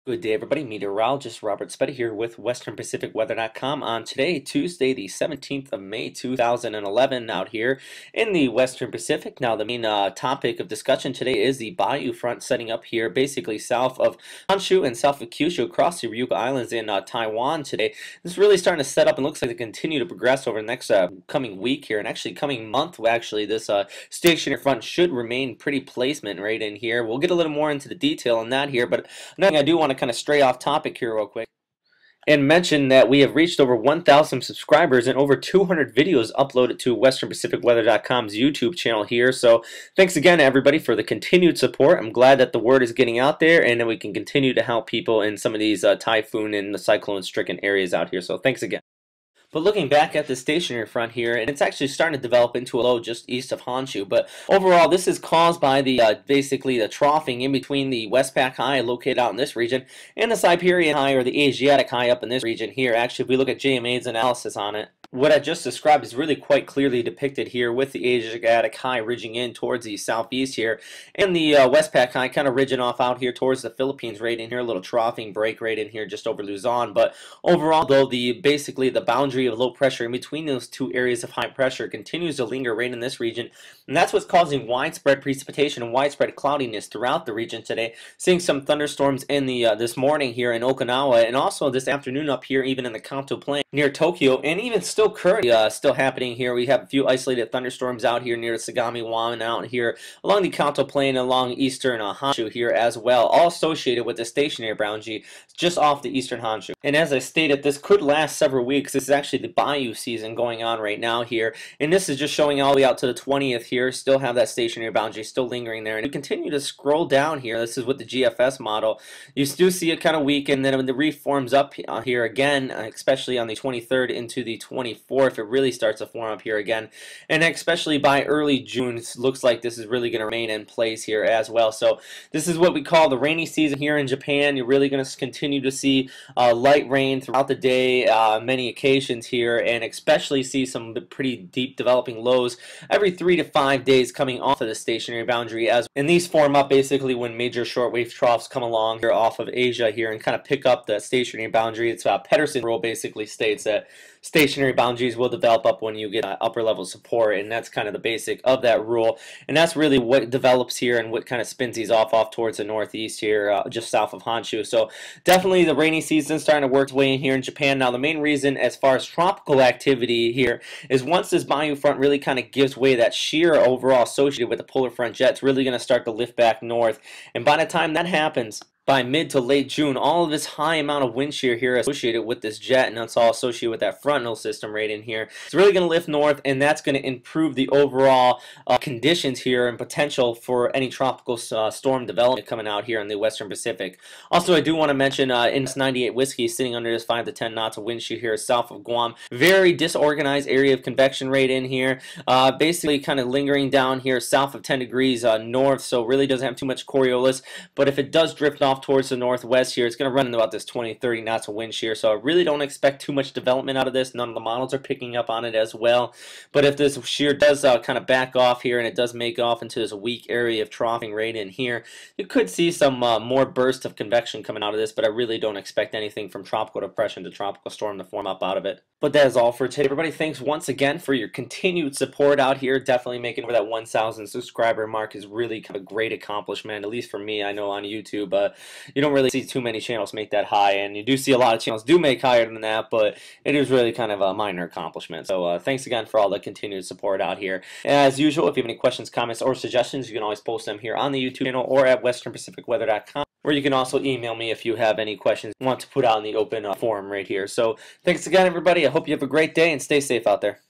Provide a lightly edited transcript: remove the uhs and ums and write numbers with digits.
Good day, everybody. Meteorologist Robert Spetta here with WesternPacificWeather.com on today, Tuesday, the 17th of May, 2011, out here in the Western Pacific. Now, the main topic of discussion today is the Bayou front setting up here, basically south of Honshu and south of Kyushu, across the Ryukyu Islands in Taiwan today. This is really starting to set up and looks like to continue to progress over the next coming week here, and actually coming month. Actually, this stationary front should remain pretty placement right in here. We'll get a little more into the detail on that here, but another thing I do want to kind of stray off topic here real quick and mention that we have reached over 1,000 subscribers and over 200 videos uploaded to WesternPacificWeather.com's YouTube channel here. So thanks again, everybody, for the continued support. I'm glad that the word is getting out there and that we can continue to help people in some of these typhoon and the cyclone-stricken areas out here. So thanks again. But looking back at the stationary front here, and it's actually starting to develop into a low just east of Honshu. But overall, this is caused by the basically the troughing in between the Westpac High located out in this region and the Siberian High or the Asiatic High up in this region here. Actually, if we look at JMA's analysis on it, what I just described is really quite clearly depicted here with the Asiatic High ridging in towards the southeast here, and the Westpac High kind of ridging off out here towards the Philippines right in here, a little troughing break right in here just over Luzon. But overall, though, basically the boundary of low pressure in between those two areas of high pressure continues to linger right in this region, and that's what's causing widespread precipitation and widespread cloudiness throughout the region today. Seeing some thunderstorms in the this morning here in Okinawa, and also this afternoon up here even in the Kanto Plain near Tokyo, and even still currently still happening here. We have a few isolated thunderstorms out here near the Sagami-Wan, out here along the Kanto Plain, along eastern Honshu here as well, all associated with the stationary boundary just off the eastern Honshu. And as I stated, this could last several weeks. This is actually the Bayou season going on right now here, and this is just showing all the way out to the 20th here. Still have that stationary boundary still lingering there, and you continue to scroll down here. This is with the GFS model. You do see it kind of weaken, then when the reef forms up here again, especially on the 23rd into the 24th, it really starts to form up here again, and especially by early June, it looks like this is really going to remain in place here as well. So this is what we call the rainy season here in Japan. You're really going to continue to see light rain throughout the day, many occasions here, and especially see some pretty deep developing lows every 3 to 5 days coming off of the stationary boundary, and these form up basically when major shortwave troughs come along here off of Asia here and kind of pick up the stationary boundary. It's Pedersen rule basically states that stationary boundaries will develop up when you get upper level support, and that's kind of the basic of that rule, and that's really what develops here and what kind of spins these off towards the northeast here, just south of Honshu. So definitely the rainy season starting to work its way in here in Japan. Now the main reason as far as tropical activity here is once this Bayou front really kind of gives way, that shear overall associated with the polar front jet is really going to start to lift back north, and by the time that happens, by mid to late June, all of this high amount of wind shear here associated with this jet, and that's all associated with that frontal system right in here, it's really going to lift north, and that's going to improve the overall conditions here and potential for any tropical storm development coming out here in the Western Pacific. Also, I do want to mention INS 98 Whiskey sitting under this 5 to 10 knots of wind shear here south of Guam. Very disorganized area of convection right in here, basically kind of lingering down here south of 10 degrees north, so really doesn't have too much Coriolis, but if it does drift off towards the northwest here, it's going to run about this 20-30 knots of wind shear, so I really don't expect too much development out of this. None of the models are picking up on it as well, but if this shear does kind of back off here and it does make off into this weak area of troughing right in here, you could see some more burst of convection coming out of this, but I really don't expect anything from tropical depression to tropical storm to form up out of it. But that is all for today, everybody. Thanks once again for your continued support out here. Definitely making over that 1,000 subscriber mark is really kind of a great accomplishment, at least for me. I know on YouTube, you don't really see too many channels make that high, and you do see a lot of channels do make higher than that, but it is really kind of a minor accomplishment. So thanks again for all the continued support out here. As usual, if you have any questions, comments, or suggestions, you can always post them here on the YouTube channel or at westernpacificweather.com, or you can also email me if you have any questions you want to put out in the open forum right here. So thanks again, everybody. I hope you have a great day and stay safe out there.